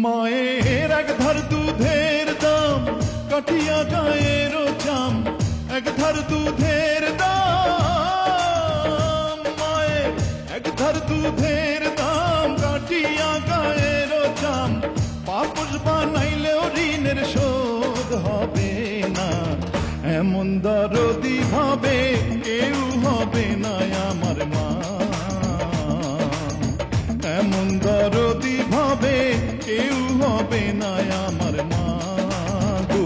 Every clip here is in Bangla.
মায়ের এক ধার দুধের দাম কাঠিয়া গায়ের চাম, এক ধার দুধের দাম, মায়ের এক ধার দুধের দাম কাঠিয়া গায়ের চাম, পাপস বানাইলেও ঋণের শোধ হবে না, এমন দরদি ভাবে কেউ হবে না আমার মা, এমন দরদি ভাবে কেউ হবে না আমার মা গো।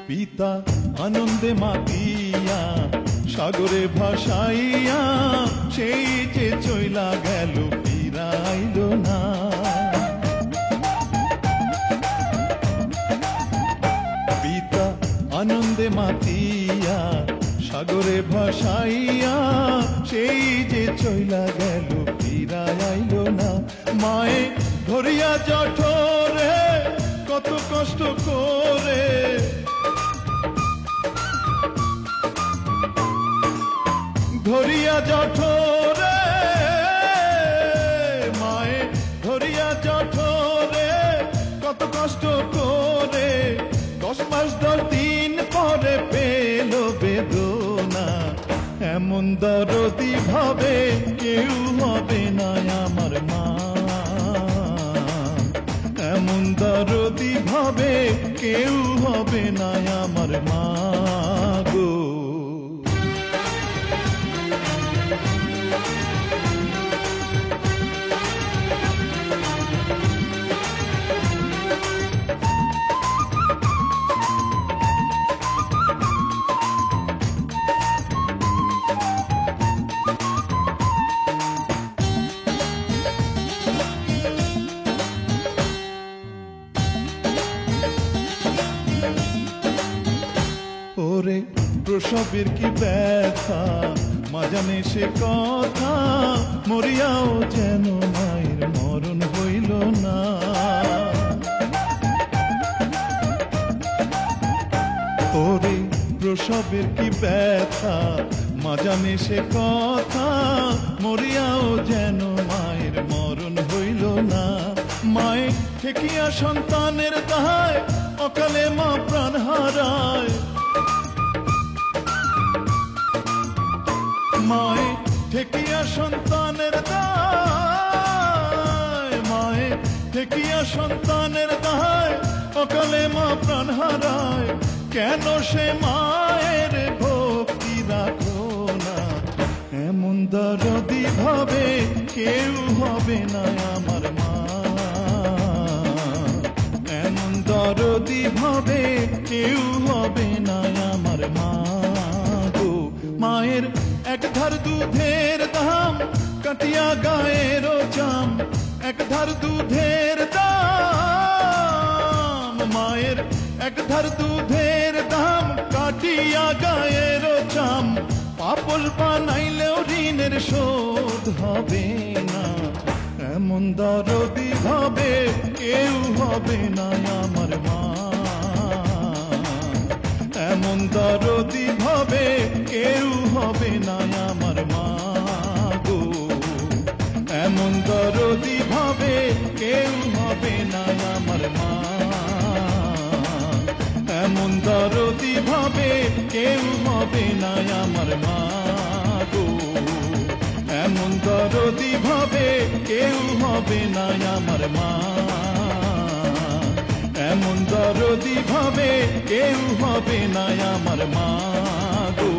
পিতা আনন্দে মাতিয়া সাগরে ভাসাইয়া, সেই যে চইলা গেল ফিরাইল না, পিতা আনন্দে মাতিয়া সাগরে ভাসাইয়া, সেই যে চইলা গেল ফিরাইল না, মায়ে ধরিয়া জঠরে কত কষ্ট করে, ধরিয়া জঠরে, মায়ে ধরিয়া জঠরে কত কষ্ট করে, 10 মাস 10 দিন পরে পেল বেদনা, এমন দরদি ভাবে কেউ হবে না আমার মা, এমন দরদি ভাবে কেউ হবে না আমার মা গো। ওরে প্রসবের কি ব্যথা মা জানে সে কথা, মরিয়াও যেন মায়ের মরণ হইল না, ওরে প্রসবের কি ব্যথা মা জানে সে কথা, মরিয়াও যেন মায়ের মরণ হইল না, মায়ে ঠেকিয়া সন্তানের দায় অকালে মা প্রাণ হারায়, মায়ে ঠেকিয়া সন্তানের দায়, মায়ে ঠেকিয়া সন্তানের দায় অকালে মা প্রাণ হারায়, কেন সে মায়ের ভক্তি রাখো না, এমন দরদি ভাবে কেউ হবে না আমার মা, এমন দরদি ভাবে কেউ হবে না আমার মা গো। মায়ের এক ধার দুধের দাম কাটিয়া গায়ের চাম, এক ধার দুধের দাম, মায়ের এক ধার দুধের দাম কাটিয়া গায়ের চাম, পাপল বানাইলেও ঋণের শোধ হবে না, এমন দরদি ভাবে কেউ হবে না আমার মা, এমন দরদি ভাবে কেউ হবে না আমার মা গো, এমন দরদি ভাবে কেউ হবে না আমার মা, এমন দরদি ভাবে কেউ হবে না আমার মা গো, এমন দরদি ভাবে কেউ হবে না আমার মা, এমন দরদি ভাবে কেউ হবে না আমার মা গো।